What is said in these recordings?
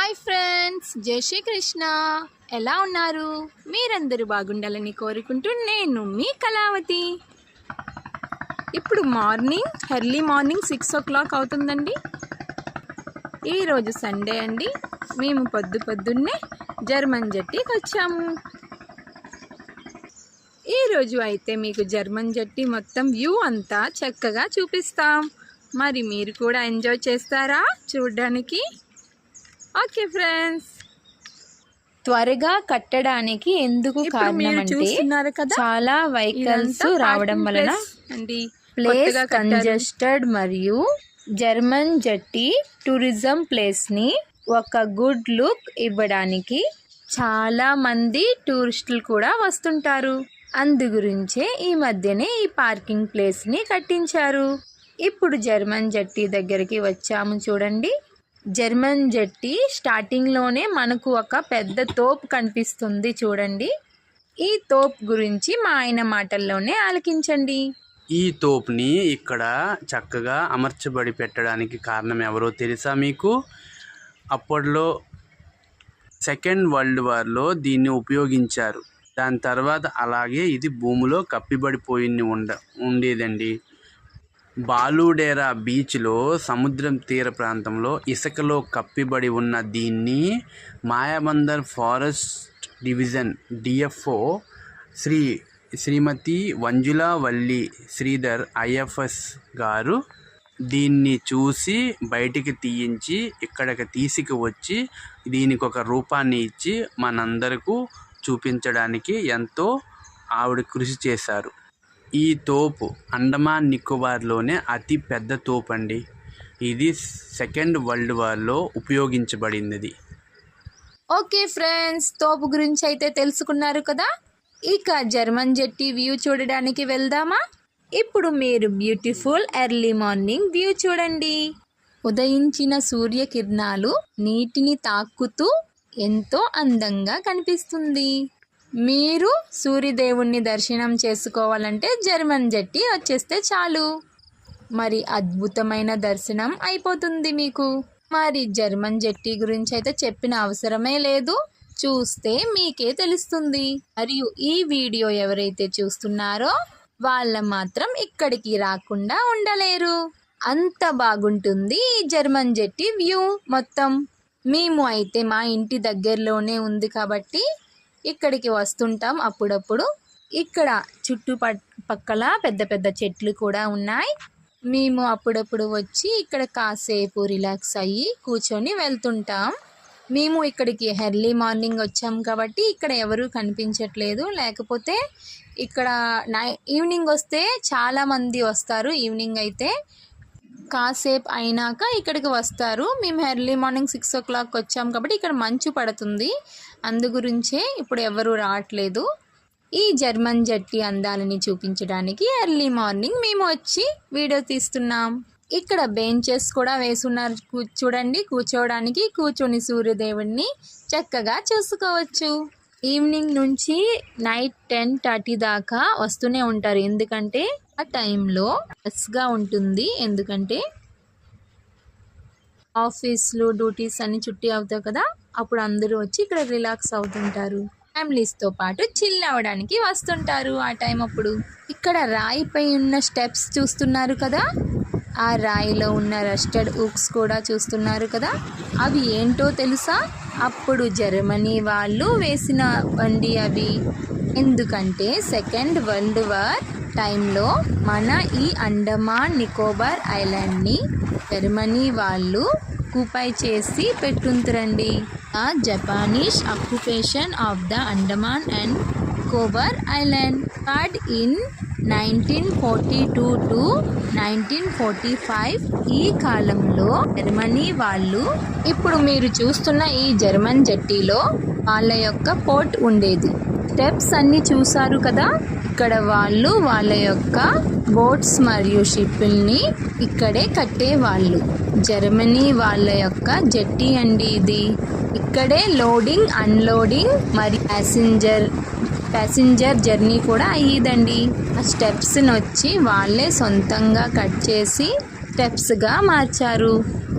Hi friends, జై శ్రీ కృష్ణ. ఎలా ఉన్నారు? మీరందరూ బాగుండాలని కోరుకుంటూ నేను మీ కళావతి. ఇప్పుడు ఎర్లీ మార్నింగ్ 6 o'clock అవుతుందండి. ఈరోజు సండే అండి. మేము పొద్దున్నే జర్మన్ జట్టీకి వచ్చాము. ఈరోజు అయితే మీకు జర్మన్ జట్టీ మొత్తం వ్యూ అంతా చక్కగా చూపిస్తాం. మరి మీరు కూడా ఎంజాయ్ చేస్తారా చూడడానికి? ఓకే ఫ్రెండ్స్, త్వరగా కట్టడానికి ఎందుకు కారణం అంటే చాలా వెహికల్స్ రావడం వలన ప్లేస్ కంజెస్టెడ్ మరియు జర్మన్ జట్టీ టూరిజం ప్లేస్ని ఒక గుడ్ లుక్ ఇవ్వడానికి చాలా మంది టూరిస్టులు కూడా వస్తుంటారు. అందు గురించే ఈ మధ్యనే ఈ పార్కింగ్ ప్లేస్ని కట్టించారు. ఇప్పుడు జర్మన్ జట్టీ దగ్గరికి వచ్చాము. చూడండి, జర్మన్ జట్టీ స్టార్టింగ్లోనే మనకు ఒక పెద్ద తోపు కనిపిస్తుంది. చూడండి, ఈ తోపు గురించి మా ఆయన మాటల్లోనే ఆలకించండి. ఈ తోపుని ఇక్కడ చక్కగా అమర్చబడి పెట్టడానికి కారణం ఎవరో తెలుసా మీకు? అప్పట్లో సెకండ్ వరల్డ్ వార్లో దీన్ని ఉపయోగించారు. దాని తర్వాత అలాగే ఇది భూమిలో కప్పిబడిపోయి ఉండేదండి. బాలుడేరా బీచ్లో సముద్రం తీర ప్రాంతంలో ఇసుకలో కప్పిబడి ఉన్న దీన్ని మాయాబందర్ ఫారెస్ట్ డివిజన్ డిఎఫ్ఓ శ్రీమతి వంజులావల్లి శ్రీధర్ ఐఎఫ్ఎస్ గారు దీన్ని చూసి బయటికి తీయించి ఇక్కడికి తీసుకువచ్చి దీనికి ఒక రూపాన్ని ఇచ్చి మనందరకు చూపించడానికి ఎంతో ఆవిడ కృషి చేశారు. ఈ తోపు అండమాన్ నికోబార్లోనే అతి పెద్ద తోపు అండి. ఇది సెకండ్ వరల్డ్ వార్లో ఉపయోగించబడింది. ఓకే ఫ్రెండ్స్, తోపు గురించి అయితే తెలుసుకున్నారు కదా. ఇక జర్మన్ జట్టీ వ్యూ చూడడానికి వెళ్దామా? ఇప్పుడు మీరు బ్యూటిఫుల్ ఎర్లీ మార్నింగ్ వ్యూ చూడండి. ఉదయించిన సూర్యకిరణాలు నీటిని తాకుతూ ఎంతో అందంగా కనిపిస్తుంది. మీరు సూర్యదేవుణ్ణి దర్శనం చేసుకోవాలంటే జర్మన్ జట్టీ వచ్చేస్తే చాలు. మరి అద్భుతమైన దర్శనం అయిపోతుంది మీకు. మరి జర్మన్ జట్టీ గురించి అయితే చెప్పిన అవసరమే లేదు, చూస్తే మీకే తెలుస్తుంది. మరియు ఈ వీడియో ఎవరైతే చూస్తున్నారో వాళ్ళ మాత్రం ఇక్కడికి రాకుండా ఉండలేరు. అంత బాగుంటుంది ఈ జర్మన్ జట్టీ వ్యూ మొత్తం. మేము అయితే మా ఇంటి దగ్గరలోనే ఉంది కాబట్టి ఇక్కడికి వస్తుంటాం అప్పుడప్పుడు. ఇక్కడ చుట్టుపక్కల పెద్ద పెద్ద చెట్లు కూడా ఉన్నాయి. మేము అప్పుడప్పుడు వచ్చి ఇక్కడ కాసేపు రిలాక్స్ అయ్యి కూర్చొని వెళ్తుంటాం. మేము ఇక్కడికి ఎర్లీ మార్నింగ్ వచ్చాం కాబట్టి ఇక్కడ ఎవరూ కనిపించట్లేదు. లేకపోతే ఇక్కడ ఈవినింగ్ వస్తే చాలామంది వస్తారు. ఈవినింగ్ అయితే కాసేపు అయినాక ఇక్కడికి వస్తారు. మేము ఎర్లీ మార్నింగ్ 6 o'clock వచ్చాం కాబట్టి ఇక్కడ మంచు పడుతుంది. అందు గురించే ఇప్పుడు ఎవరు రావట్లేదు. ఈ జర్మన్ జట్టీ అందాలని చూపించడానికి ఎర్లీ మార్నింగ్ మేము వచ్చి వీడియో తీస్తున్నాం. ఇక్కడ బెంచెస్ కూడా వేసున్నారు చూడండి, కూర్చోవడానికి. కూర్చొని సూర్యదేవుడిని చక్కగా చూసుకోవచ్చు. ఈవినింగ్ నుంచి నైట్ 10:30 దాకా వస్తూనే ఉంటారు. ఎందుకంటే ఆ టైంలో రష్గా ఉంటుంది. ఎందుకంటే ఆఫీస్లు డ్యూటీస్ అన్ని చుట్టి అవుతాయి కదా, అప్పుడు అందరూ వచ్చి ఇక్కడ రిలాక్స్ అవుతుంటారు. ఫ్యామిలీస్తో పాటు చిల్ అవ్వడానికి వస్తుంటారు ఆ టైం అప్పుడు. ఇక్కడ రాయిపై ఉన్న స్టెప్స్ చూస్తున్నారు కదా, ఆ రాయిలో ఉన్న రస్టెడ్ ఉక్స్ కూడా చూస్తున్నారు కదా. అవి ఏంటో తెలుసా? అప్పుడు జర్మనీ వాళ్ళు వేసిన బండి అవి. ఎందుకంటే సెకండ్ వరల్డ్ వార్ టైంలో మన ఈ అండమాన్ నికోబార్ ఐలాండ్ని జర్మనీ వాళ్ళు ఆక్యుపై చేసి పెట్టుంటారండి. ఆ Japanese occupation of the Andaman and Nicobar island start in 1942 to 1945. ఈ కాలంలో జర్మనీ వాళ్ళు ఇప్పుడు మీరు చూస్తున్న ఈ జర్మన్ జట్టీలో వాళ్ళ యొక్క పోర్ట్ ఉండేది. స్టెప్స్ అన్ని చూసారు కదా, ఇక్కడ వాళ్ళు వాళ్ళ యొక్క బోట్స్ మరియు షిప్పుల్ని ఇక్కడే కట్టేవాళ్ళు. జర్మనీ వాళ్ళ యొక్క జట్టీ అండి ఇది. ఇక్కడే లోడింగ్, అన్లోడింగ్ మరియు ప్యాసింజర్ జర్నీ కూడా అయ్యేదండి. ఆ స్టెప్స్ని వచ్చి వాళ్ళే సొంతంగా కట్ చేసి స్టెప్స్గా మార్చారు.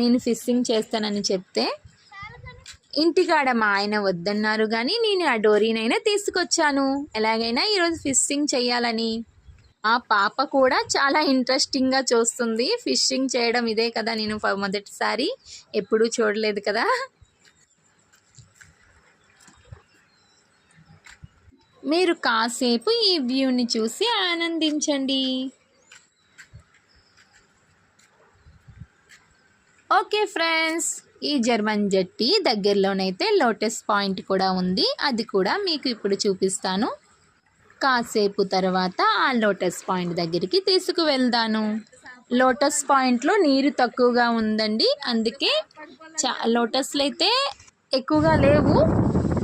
నేను ఫిషింగ్ చేస్తానని చెప్తే ఇంటికాడ మా ఆయన వద్దన్నారు, కానీ నేను ఆ డోరీనైనా తీసుకొచ్చాను ఎలాగైనా ఈరోజు ఫిషింగ్ చేయాలని. ఆ పాప కూడా చాలా ఇంట్రెస్టింగ్గా చూస్తుంది. ఫిషింగ్ చేయడం ఇదే కదా, నేను మొదటిసారి, ఎప్పుడూ చూడలేదు కదా. మీరు కాసేపు ఈ వ్యూని చూసి ఆనందించండి. ఓకే ఫ్రెండ్స్, ఈ జర్మన్ జెట్టి దగ్గరలోనైతే లోటస్ పాయింట్ కూడా ఉంది, అది కూడా మీకు ఇప్పుడు చూపిస్తాను. కాసేపు తర్వాత ఆ లోటస్ పాయింట్ దగ్గరికి తీసుకువెళ్తాను. లోటస్ పాయింట్లో నీరు తక్కువగా ఉందండి, అందుకే లోటస్లు అయితే ఎక్కువగా లేవు,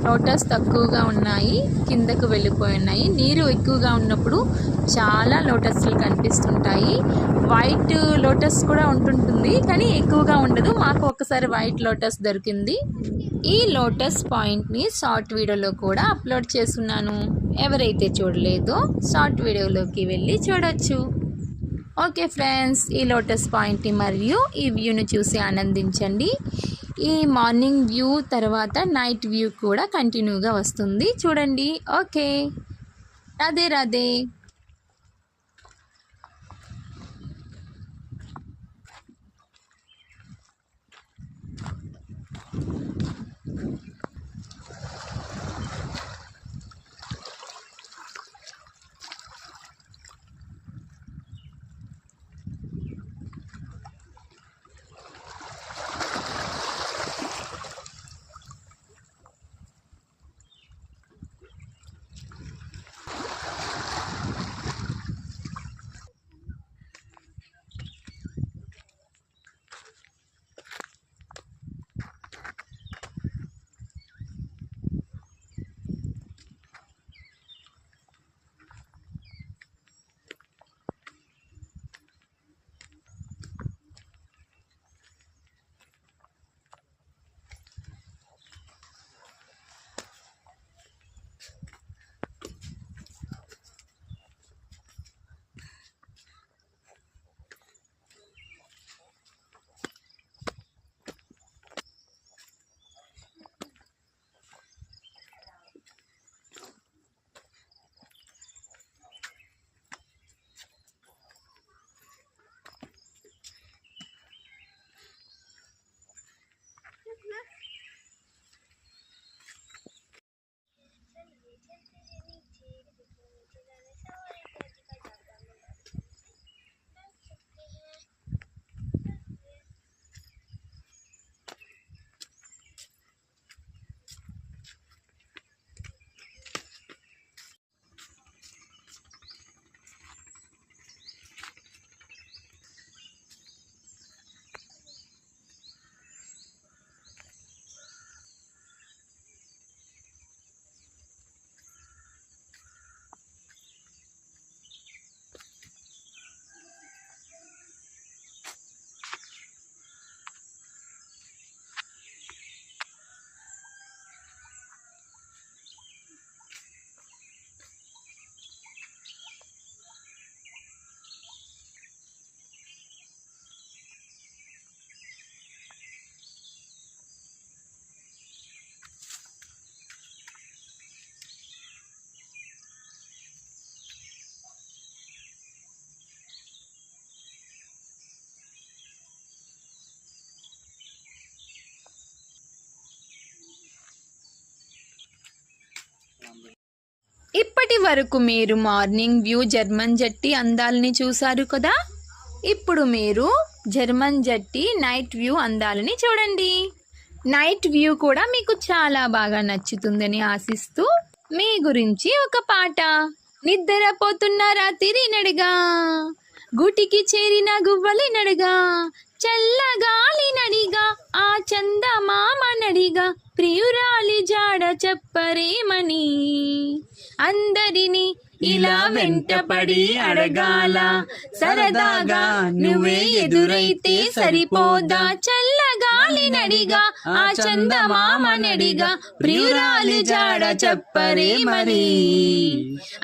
లోటస్ తక్కువగా ఉన్నాయి, కిందకు వెళ్ళిపోయి ఉన్నాయి. నీరు ఎక్కువగా ఉన్నప్పుడు చాలా లోటస్లు కనిపిస్తుంటాయి. వైట్ లోటస్ కూడా ఉంటుంటుంది, కానీ ఎక్కువగా ఉండదు. మాకు ఒకసారి వైట్ లోటస్ దొరికింది. ఈ లోటస్ పాయింట్ని షార్ట్ వీడియోలో కూడా అప్లోడ్ చేస్తున్నాను, ఎవరైతే చూడలేదో షార్ట్ వీడియోలోకి వెళ్ళి చూడొచ్చు. ఓకే ఫ్రెండ్స్, ఈ లోటస్ పాయింట్ని మరియు ఈ వ్యూని చూసి ఆనందించండి. ఈ మార్నింగ్ వ్యూ తర్వాత నైట్ వ్యూ కూడా కంటిన్యూగా వస్తుంది, చూడండి. ఓకే, రాధే రాధే. ఇప్పటి వరకు మీరు మార్నింగ్ వ్యూ జర్మన్ జెట్టి అందాలని చూశారు కదా. ఇప్పుడు మీరు జర్మన్ జెట్టి నైట్ వ్యూ అందాలని చూడండి. నైట్ వ్యూ కూడా మీకు చాలా బాగా నచ్చుతుందని ఆశిస్తూ మీ గురించి ఒక పాట. నిద్రపోతున్న రాత్రి నడిగా, గుటికి చేరిన గువ్వలి నడిగా, చల్లగాలి నడిగా, ఆ చందమామ నడిగా, ప్రియురాలి జాడ చెప్పరేమని, అందరినీ ఇలా వెంటపడి అడగాల, సరదాగా నువ్వే ఎదురైతే సరిపోదా, చల్లగాలి నడిగా, ఆ చందమామ నడిగా, ప్రియురాలి జాడ చెప్పరే మరి,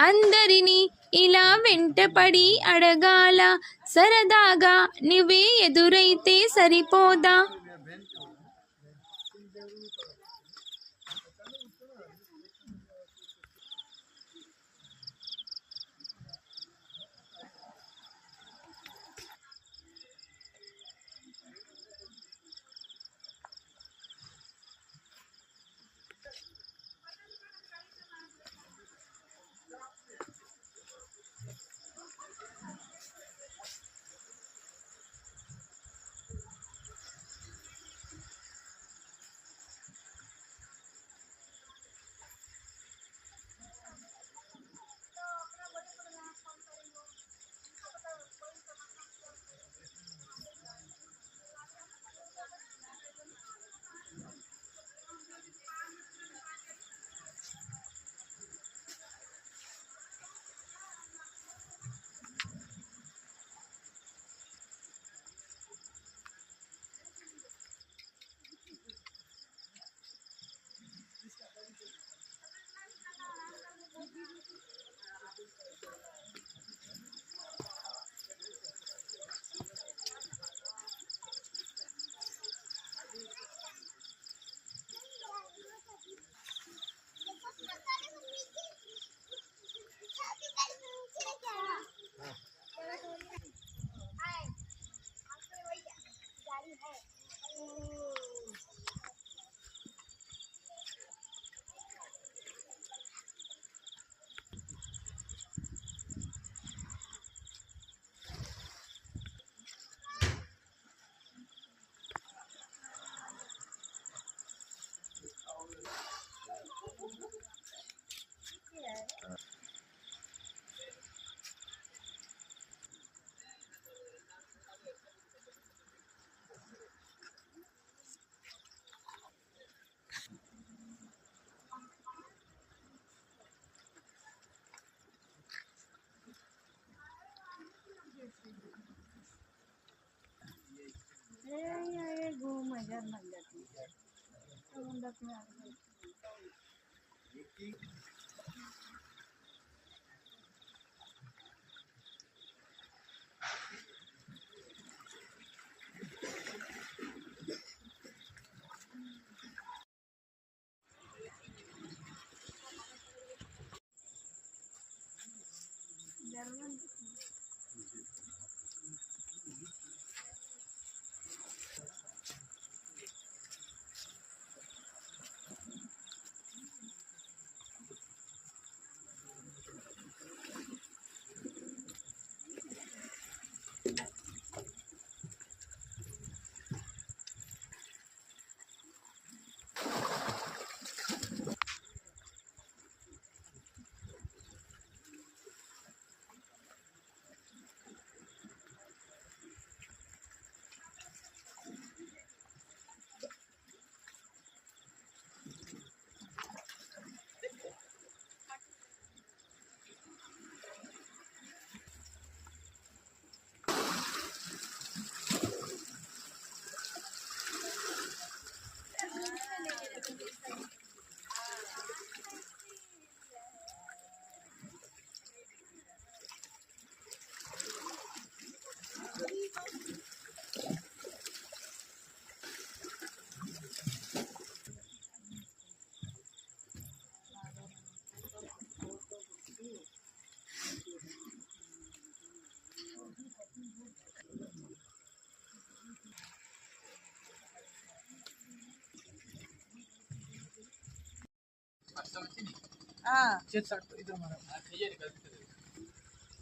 అందరినీ ఇలా వెంటపడి అడగాల సరదాగా నువ్వే ఎదురైతే సరిపోదా.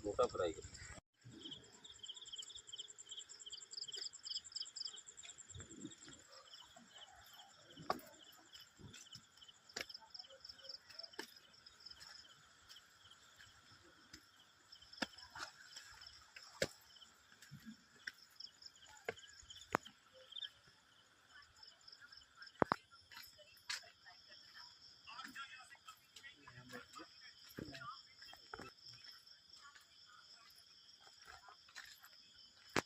मोटा फ्राई